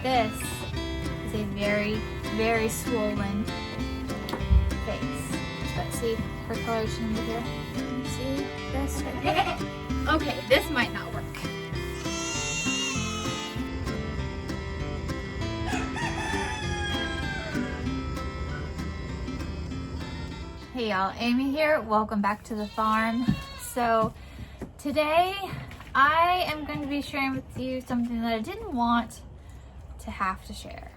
This is a very, very swollen face. But see her coloration over here? See this right here? Okay, this might not work. Hey y'all, Amy here. Welcome back to the farm. So today I am going to be sharing with you something that I didn't want to have to share.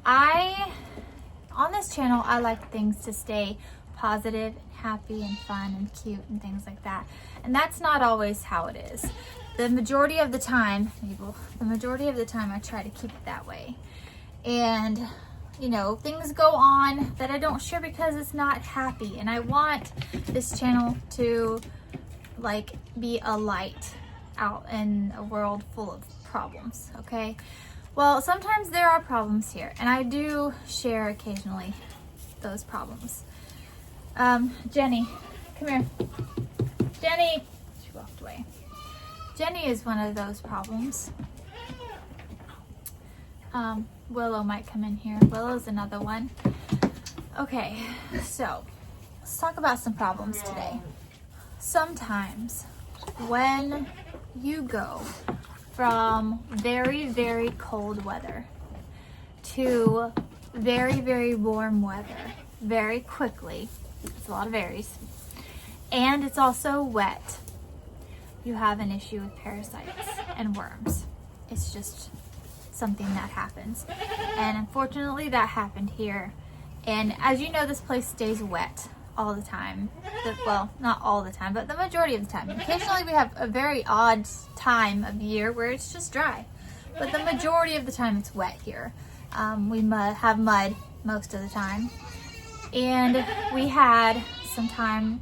On this channel, I like things to stay positive and happy and fun and cute and things like that. And that's not always how it is. The majority of the time I try to keep it that way. And you know, things go on that I don't share because it's not happy. And I want this channel to like be a light out in a world full of problems, okay? Well, sometimes there are problems here, and I do share occasionally those problems. Jenny, come here. Jenny, she walked away. Jenny is one of those problems. Willow might come in here. Willow's another one. Okay, so let's talk about some problems today. Sometimes when you go from very, very cold weather to very, very warm weather very quickly, it's a lot of varies, and it's also wet, you have an issue with parasites and worms. It's just something that happens, and unfortunately that happened here. And as you know, this place stays wet all the time. Well, not all the time, but the majority of the time. Occasionally we have a very odd time of year where it's just dry, but the majority of the time it's wet here. We have mud most of the time, and we had some time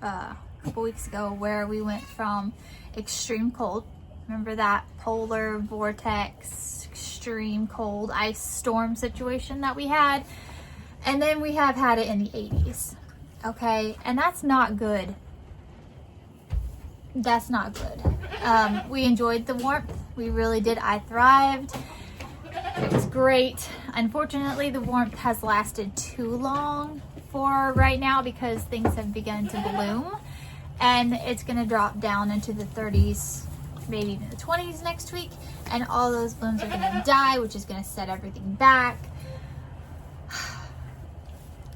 a couple weeks ago where we went from extreme cold. Remember that polar vortex, extreme cold ice storm situation that we had? And then we have had it in the 80s, okay? And that's not good. That's not good. We enjoyed the warmth. We really did. I thrived. It was great. Unfortunately, the warmth has lasted too long for right now because things have begun to bloom. And it's gonna drop down into the 30s, maybe even the 20s next week, and all those blooms are gonna die, which is gonna set everything back.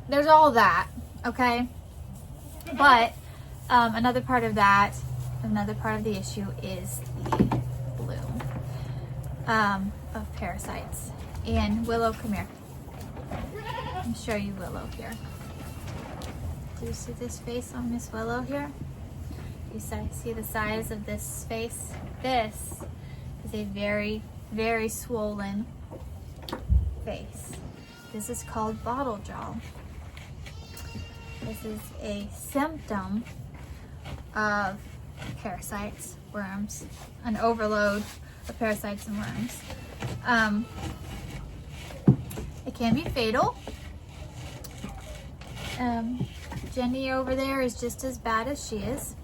There's all that, okay? But another part of the issue is the bloom of parasites. And Willow, come here. Let me show you Willow here. Do you see this face on Miss Willow here? You see the size of this face? This is a very, very swollen face. This is called bottle jaw. This is a symptom of parasites, worms, an overload of parasites and worms. It can be fatal. Jenny over there is just as bad as she is.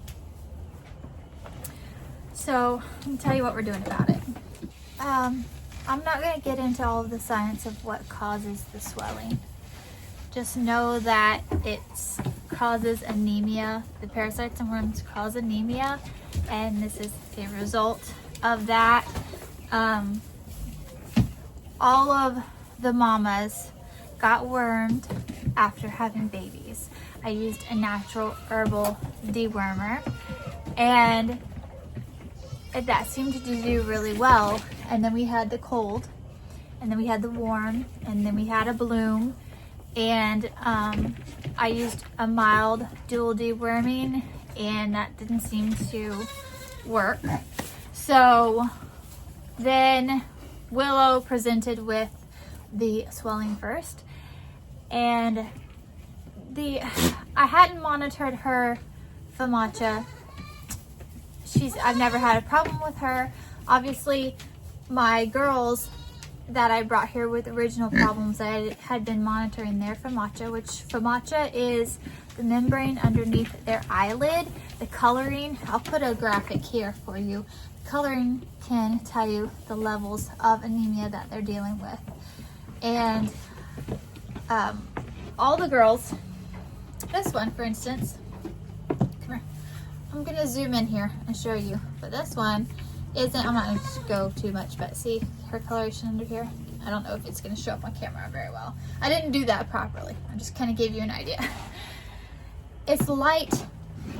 So let me tell you what we're doing about it. I'm not going to get into all of the science of what causes the swelling. Just know that it causes anemia. The parasites and worms cause anemia, and this is a result of that. All of the mamas got wormed after having babies. I used a natural herbal dewormer, and that seemed to do really well. And then we had the cold, and then we had the warm, and then we had a bloom, and I used a mild dual deworming, and that didn't seem to work. So then Willow presented with the swelling first, and I hadn't monitored her FAMACHA. I've never had a problem with her. Obviously, my girls that I brought here with original problems, I had been monitoring their FAMACHA, which FAMACHA is the membrane underneath their eyelid, the coloring. I'll put a graphic here for you. coloring can tell you the levels of anemia that they're dealing with. And all the girls, this one for instance, come here. I'm gonna zoom in here and show you, but this one isn't, I'm not gonna go too much, but see her coloration under here? I don't know if it's gonna show up on camera very well. I didn't do that properly. I just kind of gave you an idea. It's light,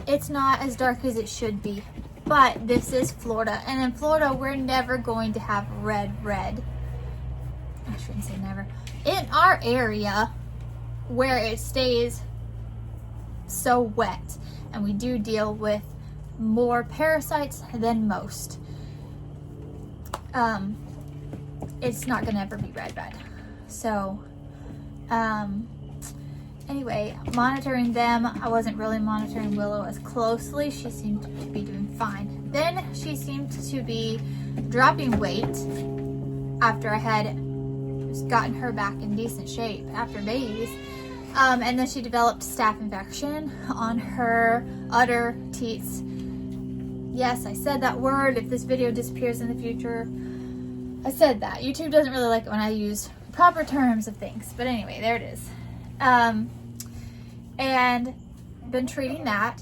it's not as dark as it should be, but this is Florida, and in Florida we're never going to have red. I shouldn't say never. In our area where it stays so wet, and we do deal with more parasites than most, it's not gonna ever be red. So anyway, monitoring them, I wasn't really monitoring Willow as closely. She seemed to be doing fine. Then she seemed to be dropping weight after I had gotten her back in decent shape after babies. And then she developed staph infection on her udder teats. Yes, I said that word. If this video disappears in the future, I said that. YouTube doesn't really like it when I use proper terms of things. But anyway, there it is. And been treating that.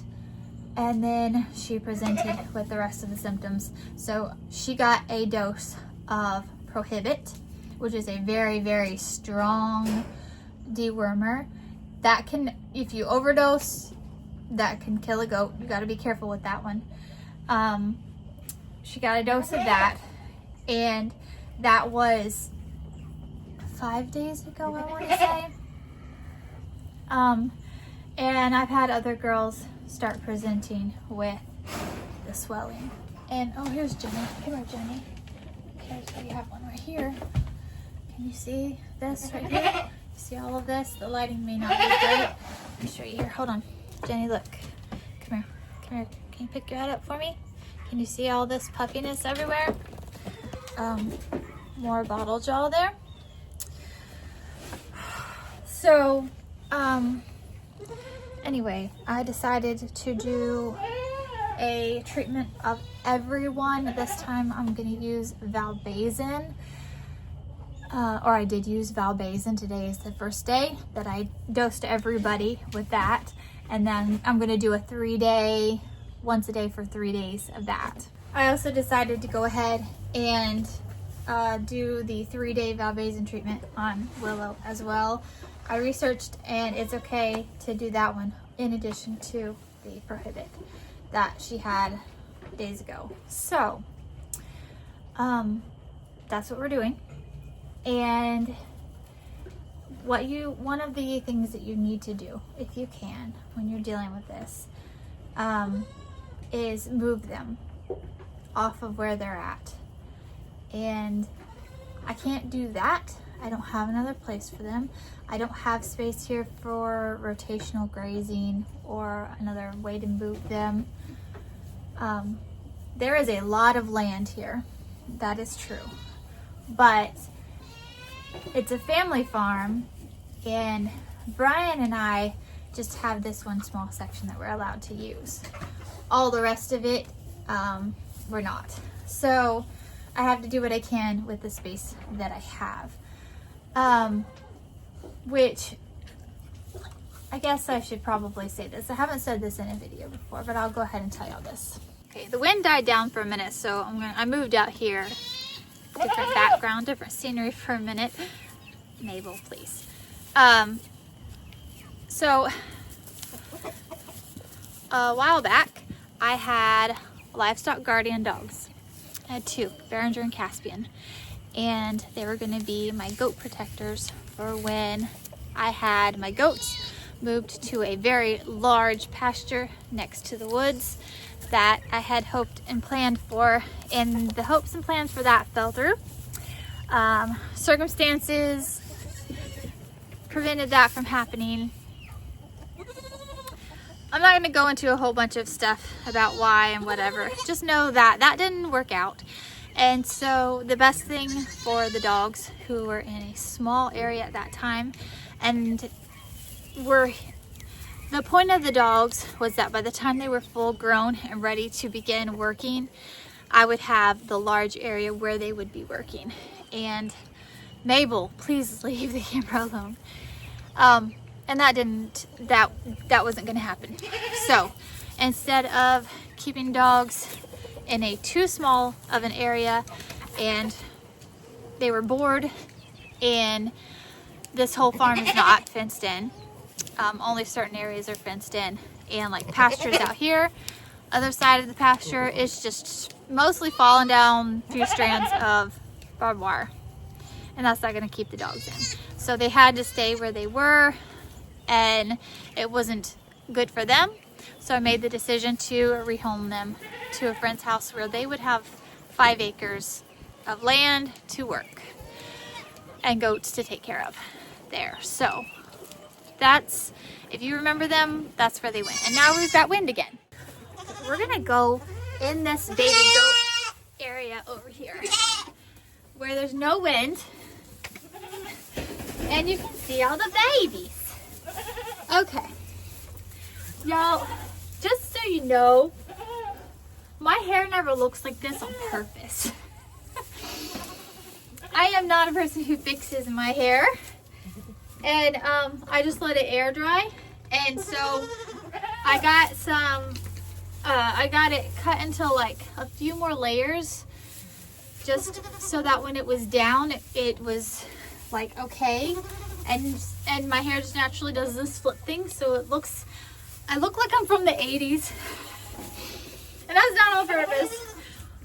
And then she presented with the rest of the symptoms. So she got a dose of Prohibit, which is a very, very strong dewormer. That can, if you overdose, that can kill a goat. You got to be careful with that one. She got a dose of that, and that was 5 days ago, I want to say. And I've had other girls start presenting with the swelling. And oh, here's Jenny. Come here, Jenny. Okay, so you have one right here. Can you see this right here? See all of this? The lighting may not be great. Let me show you here. Hold on. Jenny, look. Come here. Come here. Can you pick your head up for me? Can you see all this puffiness everywhere? More bottle jaw there. So, anyway, I decided to do a treatment of everyone. This time I'm going to use Valbazin. Or I did use Valbazin. Today is the first day that I dosed everybody with that. And then I'm going to do a 3-day, once a day for 3 days of that. I also decided to go ahead and do the 3-day Valbazin treatment on Willow as well. I researched, and it's okay to do that one in addition to the Prohibit that she had days ago. So that's what we're doing. And one of the things that you need to do, if you can, when you're dealing with this, is move them off of where they're at. And I can't do that. I don't have another place for them. I don't have space here for rotational grazing or another way to move them. There is a lot of land here. That is true. But it's a family farm, and Brian and I just have this one small section that we're allowed to use. All the rest of it, we're not. So I have to do what I can with the space that I have. Which, I guess I should probably say this. I haven't said this in a video before, but I'll go ahead and tell y'all this. Okay, the wind died down for a minute, so I moved out here. Different background, different scenery for a minute. Mabel, please. So a while back, I had livestock guardian dogs. I had 2, Behringer and Caspian, and they were going to be my goat protectors for when I had my goats moved to a very large pasture next to the woods that I had hoped and planned for, and the hopes and plans for that fell through. Circumstances prevented that from happening. I'm not going to go into a whole bunch of stuff about why and whatever. Just know that that didn't work out. And so the best thing for the dogs, who were in a small area at that time, and the point of the dogs was that by the time they were full grown and ready to begin working, I would have the large area where they would be working. And Mabel, please leave the camera alone. And that wasn't gonna happen. So instead of keeping dogs in a too small of an area and they were bored, and this whole farm is not fenced in, only certain areas are fenced in, and like pastures out here, other side of the pasture, it's just mostly falling down a few strands of barbed wire, and that's not going to keep the dogs in. So they had to stay where they were, and it wasn't good for them. So I made the decision to rehome them to a friend's house where they would have 5 acres of land to work and goats to take care of there. So that's, if you remember them, that's where they went. And now we've got wind again. We're gonna go in this baby goat area over here where there's no wind, and you can see all the babies. Okay, y'all, just so you know, my hair never looks like this on purpose. I am not a person who fixes my hair, and I just let it air dry. And so I got some, I got it cut into like a few more layers, just so that when it was down, it was like okay. And my hair just naturally does this flip thing, so it looks, I look like I'm from the 80s, and that's not on purpose.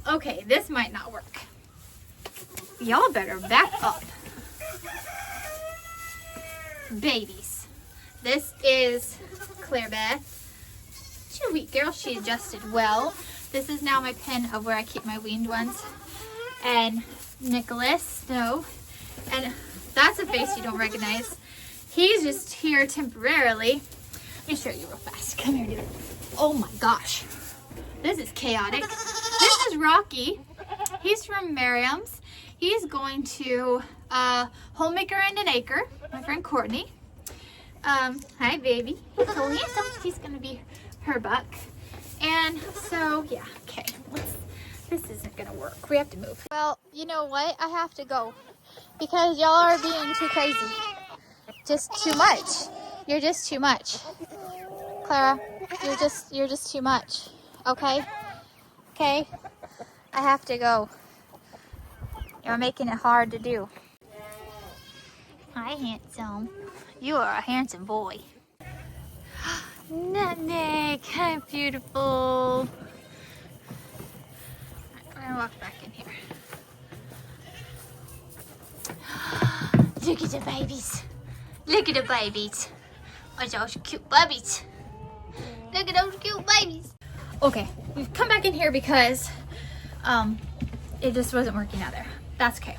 Okay, this might not work. Y'all better back up. Babies. This is Claire Beth. Sweet girl, she adjusted well. This is now my pen of where I keep my weaned ones. And Nicholas, no. And that's a face you don't recognize. He's just here temporarily. Let me show you real fast. Come here, dude. Oh my gosh. This is chaotic. This is Rocky. He's from Merriam's. He's going to Homemaker and an Acre, my friend Courtney. Hi, baby. He's so handsome. He's going to be her buck. And so, yeah, okay. This isn't going to work. We have to move. Well, you know what? I have to go because y'all are being too crazy. Just too much. You're just too much. Clara, you're just too much. Okay? Okay? I have to go. You're making it hard to do. Hi, handsome. You are a handsome boy. Nutmeg, hi, beautiful. We're gonna walk back in here. Look at the babies. Look at the babies. Look at those cute babies. Look at those cute babies. Okay, we've come back in here because it just wasn't working out there. That's okay.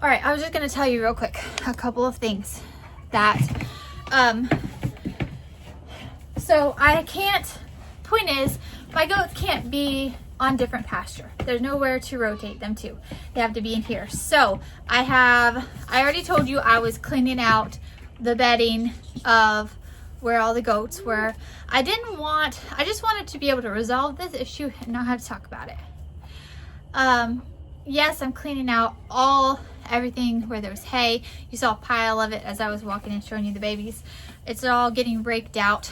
All right, I was just gonna tell you real quick a couple of things that, so I can't, point is, my goats can't be on different pasture. There's nowhere to rotate them to. They have to be in here. So I already told you I was cleaning out the bedding of where all the goats were. I just wanted to be able to resolve this issue and not have to talk about it. Yes, I'm cleaning out everything where there was hay. You saw a pile of it as I was walking and showing you the babies. It's all getting raked out.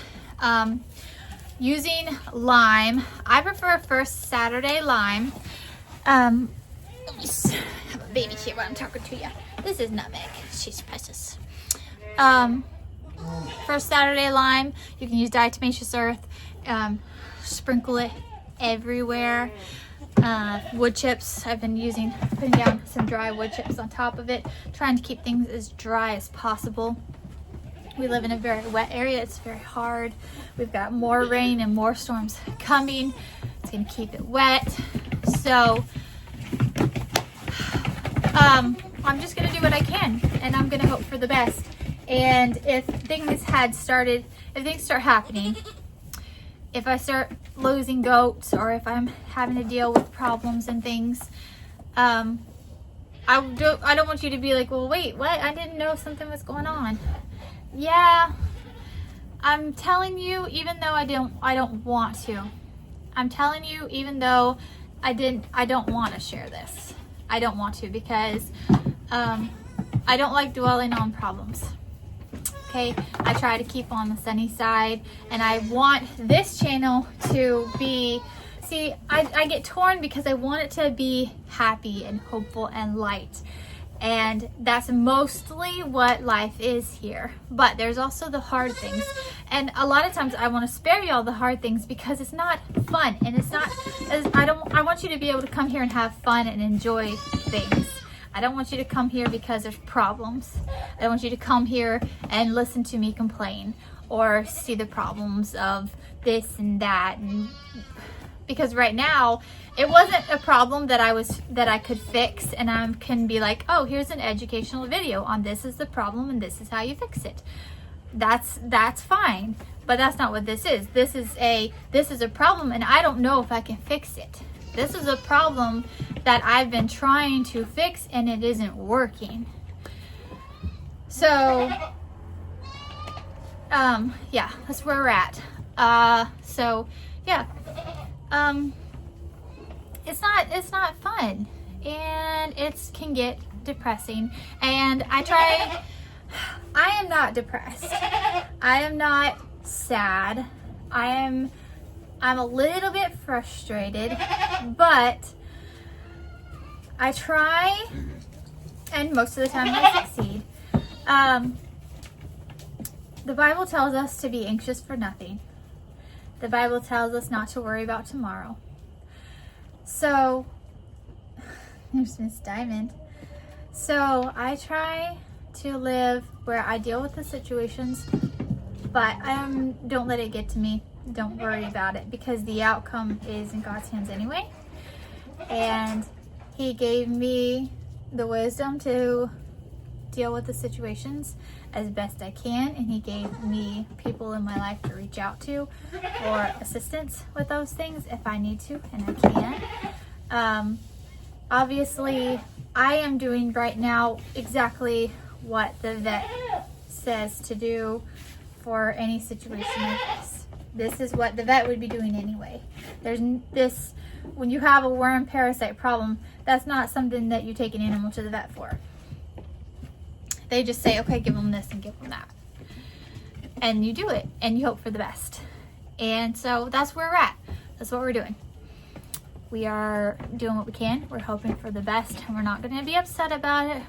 Using lime. I prefer first Saturday lime. Let me have a baby here while I'm talking to you. This is Nutmeg. She's precious. First Saturday lime. You can use diatomaceous earth. Sprinkle it everywhere. Wood chips. I've been putting down some dry wood chips on top of it, trying to keep things as dry as possible. We live in a very wet area. It's very hard. We've got more rain and more storms coming. It's gonna keep it wet. So I'm just gonna do what I can, and I'm gonna hope for the best. And if things start happening, if I start losing goats, or if I'm having to deal with problems and things, I don't want you to be like, well, wait, what? I didn't know something was going on. Yeah, I'm telling you, even though I don't want to. I'm telling you, even though I don't want to share this. I don't want to because I don't like dwelling on problems. Okay, I try to keep on the sunny side, and I want this channel to be, see, I get torn because I want it to be happy and hopeful and light. And that's mostly what life is here. But there's also the hard things. And a lot of times I want to spare y'all the hard things because it's not fun. And it's not, I want you to be able to come here and have fun and enjoy things. I don't want you to come here because there's problems. I don't want you to come here and listen to me complain or see the problems of this and that. And because right now, it wasn't a problem that I could fix, and I can be like, oh, here's an educational video on this is the problem and this is how you fix it. That's fine, but that's not what this is. This is a problem, and I don't know if I can fix it. This is a problem that I've been trying to fix, and it isn't working. So, yeah, that's where we're at. It's not fun, and it can get depressing. And I am not depressed. I am not sad. I'm a little bit frustrated, but I try, and most of the time I succeed. The Bible tells us to be anxious for nothing. The Bible tells us not to worry about tomorrow. So, there's Miss Diamond. So, I try to live where I deal with the situations, but don't let it get to me. Don't worry about it, because the outcome is in God's hands anyway. And He gave me the wisdom to deal with the situations as best I can, and He gave me people in my life to reach out to for assistance with those things if I need to, and I can. Obviously, I am doing right now exactly what the vet says to do for any situation like this. This is what the vet would be doing anyway. When you have a worm parasite problem, that's not something that you take an animal to the vet for. They just say, okay, give them this and give them that. And you do it, and you hope for the best. And so that's where we're at. That's what we're doing. We are doing what we can. We're hoping for the best, and we're not going to be upset about it.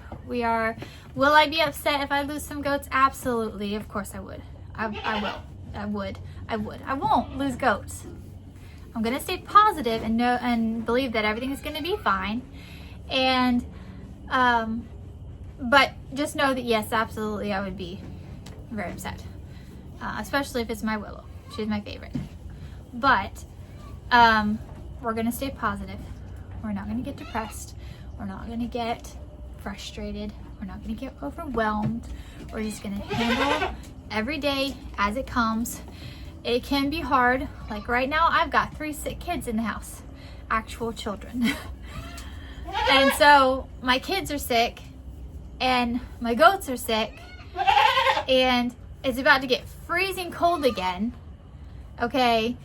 Will I be upset if I lose some goats? Absolutely. Of course I would. I will. I would. I won't lose goats. I'm going to stay positive and believe that everything is going to be fine. And, but just know that yes, absolutely, I would be very upset. Especially if it's my Willow. She's my favorite. But, we're going to stay positive. We're not going to get depressed. We're not going to get frustrated. We're not going to get overwhelmed. We're just going to handle every day as it comes. It can be hard. Like right now, I've got 3 sick kids in the house. Actual children. And so my kids are sick, and my goats are sick, and it's about to get freezing cold again. Okay?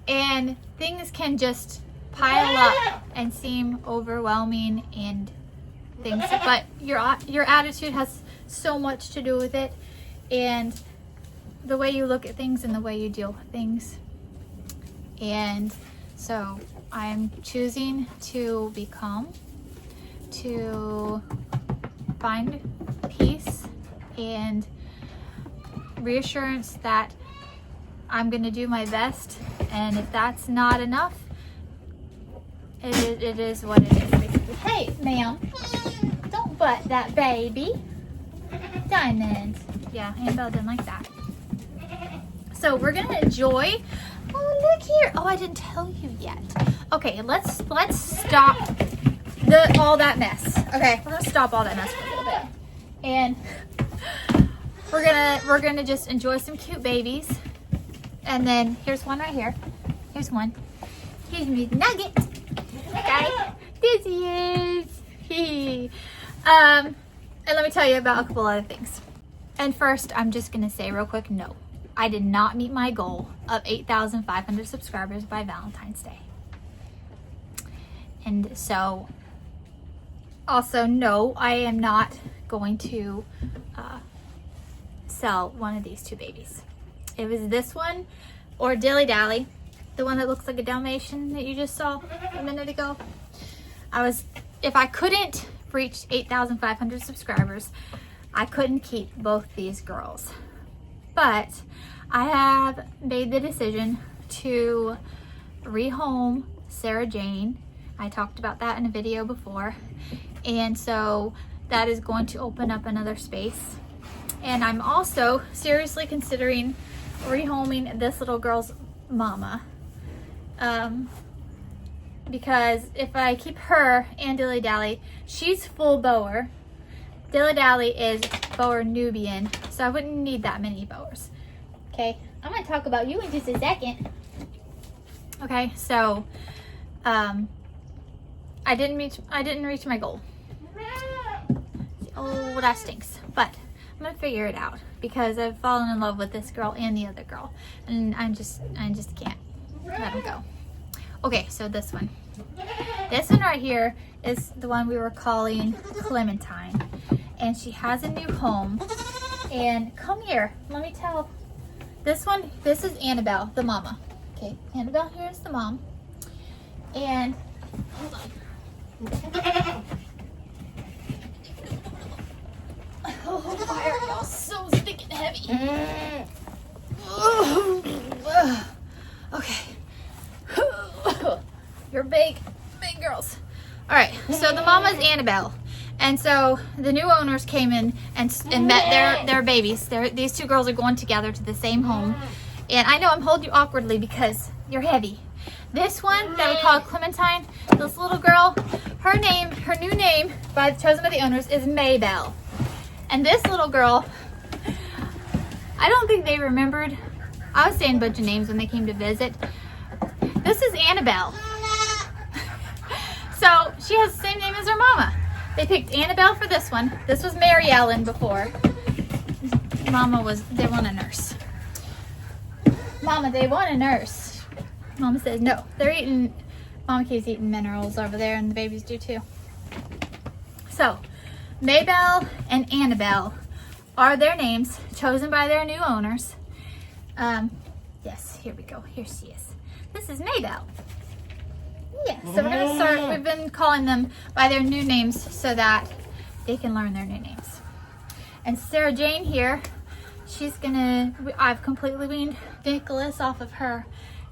And things can just pile up and seem overwhelming and things. But your attitude has so much to do with it, and the way you look at things and the way you deal with things. And so I'm choosing to be calm, to find peace and reassurance that I'm going to do my best, and if that's not enough, it is what it is, basically. Hey, ma'am, don't butt that baby. Diamond. Yeah, Annabelle didn't like that. So we're going to enjoy. Oh, look here. Oh, I didn't tell you yet. Okay, let's stop all that mess. Okay, we're going to stop all that mess for a little bit. And we're gonna just enjoy some cute babies. And then here's one right here. Here's one. Here's me, Nugget. Okay, this he is. And let me tell you about a couple other things. And first, I'm just gonna say real quick, no, I did not meet my goal of 8,500 subscribers by Valentine's Day. And so also, no, I am not going to sell one of these two babies. It was this one or Dilly Dally, the one that looks like a Dalmatian that you just saw a minute ago. If I couldn't reach 8,500 subscribers, I couldn't keep both these girls. But I have made the decision to rehome Sarah Jane. I talked about that in a video before. And so that is going to open up another space. And I'm also seriously considering rehoming this little girl's mama. Because if I keep her and Dilly Dally, she's full Boer. Dilly Dally is Boer Nubian, so I wouldn't need that many Boers. Okay, I'm gonna talk about you in just a second. Okay, so I didn't reach my goal. Oh, that stinks. But I'm gonna figure it out because I've fallen in love with this girl and the other girl, and I just can't let them go. Okay, so this one right here is the one we were calling Clementine, and she has a new home. And come here, let me tell. This is Annabelle, the mama. Okay, Annabelle here is the mom. And hold on. Oh, why are y'all so thick and heavy? Okay. You're big girls. All right, so the mama's Annabelle. And so the new owners came in and met their babies. These two girls are going together to the same home. And I know I'm holding you awkwardly because you're heavy. This one that we call Clementine, this little girl, her new name, chosen by the owners, is Maybelle. And this little girl, I don't think they remembered. I was saying a bunch of names when they came to visit. This is Annabelle. So she has the same name as her mama. They picked Annabelle for this one. This was Mary Ellen before. They want a nurse. Mama, they want a nurse. Mama says no. Mama keeps eating minerals over there, and the babies do too. So, Maybelle and Annabelle are their names, chosen by their new owners. Yes, here we go. Here she is. This is Maybelle. Yeah, so we're gonna start. We've been calling them by their new names so that they can learn their new names. And Sarah Jane here, I've completely weaned Nicholas off of her,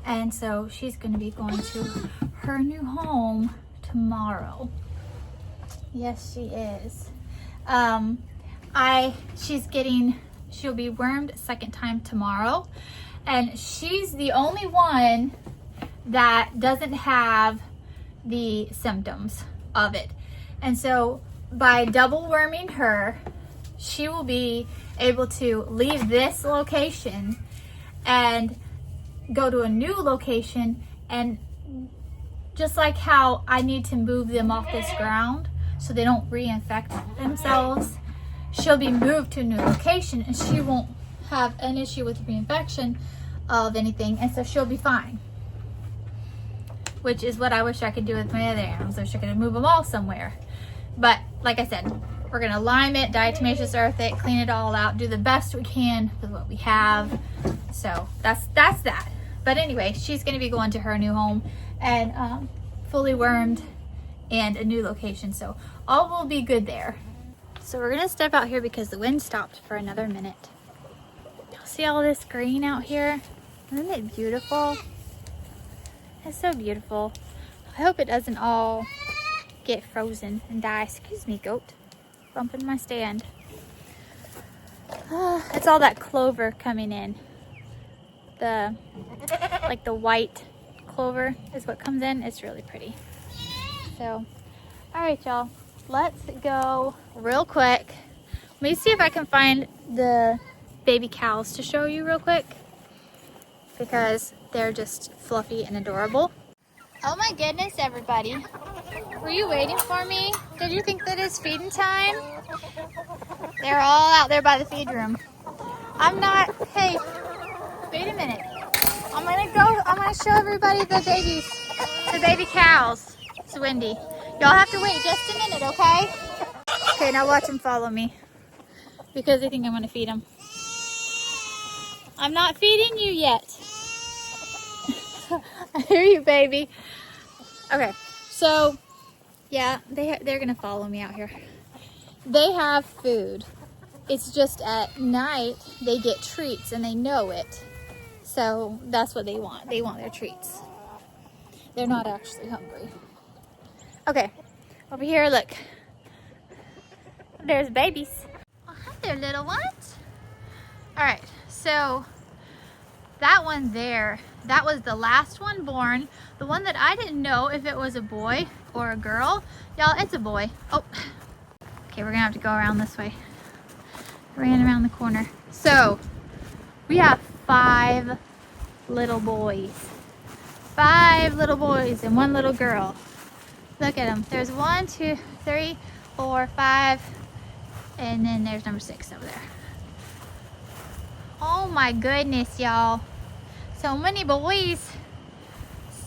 and so she's gonna be going to her new home tomorrow. Yes, she is. She'll be wormed second time tomorrow, and she's the only one that doesn't have the symptoms of it. And so by double worming her, she will be able to leave this location and go to a new location. And just like how I need to move them off this ground so they don't reinfect themselves, she'll be moved to a new location and she won't have an issue with reinfection of anything, and so she'll be fine. Which is what I wish I could do with my other animals. I wish I could move them all somewhere. But like I said, we're gonna lime it, diatomaceous earth it, clean it all out, do the best we can with what we have. So that's that. But anyway, she's gonna be going to her new home and fully wormed and a new location. So all will be good there. So we're gonna step out here because the wind stopped for another minute. You'll see all this green out here? Isn't it beautiful? It's so beautiful. I hope it doesn't all get frozen and die. Excuse me, goat. Bumping my stand. It's all that clover coming in. The white clover is what comes in. It's really pretty. So, all right, y'all. Let's go real quick. Let me see if I can find the baby cows to show you real quick, because they're just fluffy and adorable. Oh my goodness, everybody. Were you waiting for me? Did you think that it's feeding time? They're all out there by the feed room. I'm not, hey, wait a minute. I'm gonna show everybody the baby cows. It's windy. Y'all have to wait just a minute, okay? Okay, now watch him follow me because I think I'm gonna feed him. I'm not feeding you yet. I hear you, baby. Okay, so yeah, they're gonna follow me out here. They have food. It's just at night they get treats and they know it. So that's what they want. They want their treats. They're not actually hungry. Okay, over here, look. There's babies. Oh, hi there, little ones. All right, so that one there, that was the last one born. The one that I didn't know if it was a boy or a girl. Y'all, it's a boy. Oh, okay, we're gonna have to go around this way. Ran around the corner. So, we have 5 little boys. 5 little boys and 1 little girl. Look at them. There's 1, 2, 3, 4, 5, and then there's number 6 over there. Oh my goodness, y'all. So many boys.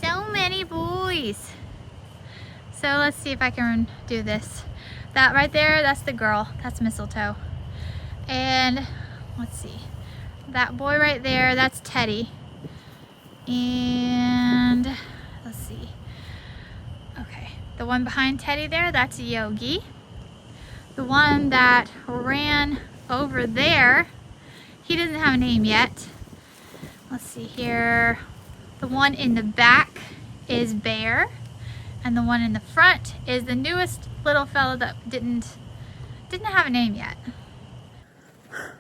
So many boys. So let's see if I can do this. That right there, that's the girl. That's Mistletoe. And let's see. That boy right there, that's Teddy. And let's see. Okay, the one behind Teddy there, that's Yogi. The one that ran over there, he doesn't have a name yet. Let's see here. The one in the back is Bear. And the one in the front is the newest little fella that didn't have a name yet.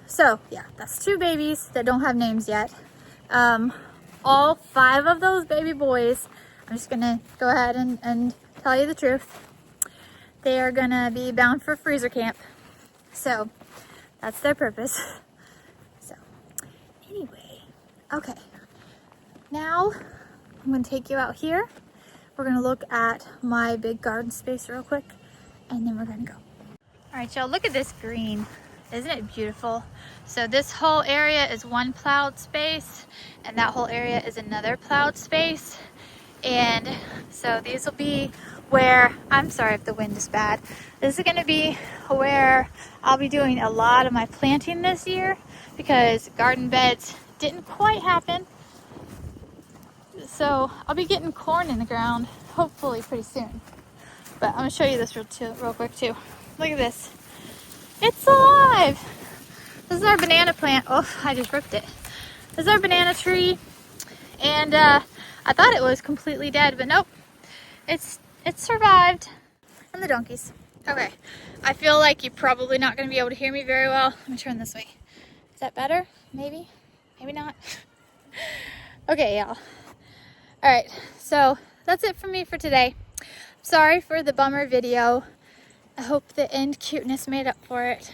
So yeah, that's 2 babies that don't have names yet. All 5 of those baby boys, I'm just gonna go ahead and tell you the truth. They are gonna be bound for freezer camp. So that's their purpose. So anyway, okay. Now I'm gonna take you out here. We're gonna look at my big garden space real quick, and then we're gonna go. All right, y'all, look at this green. Isn't it beautiful? So this whole area is 1 plowed space, and that whole area is another plowed space. And so these will be where, I'm sorry if the wind is bad. This is gonna be where I'll be doing a lot of my planting this year because garden beds didn't quite happen. So I'll be getting corn in the ground hopefully pretty soon. But I'm gonna show you this real quick too. Look at this. It's alive. This is our banana plant. Oh, I just ripped it. This is our banana tree. And I thought it was completely dead, but nope. It survived. And the donkeys. Okay. I feel like you're probably not gonna be able to hear me very well. Let me turn this way. Is that better? Maybe? Maybe not. Okay, y'all. All right, so that's it for me for today. Sorry for the bummer video. I hope the end cuteness made up for it.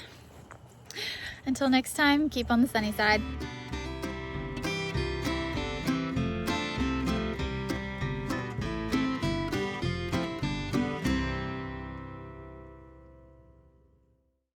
Until next time, keep on the sunny side.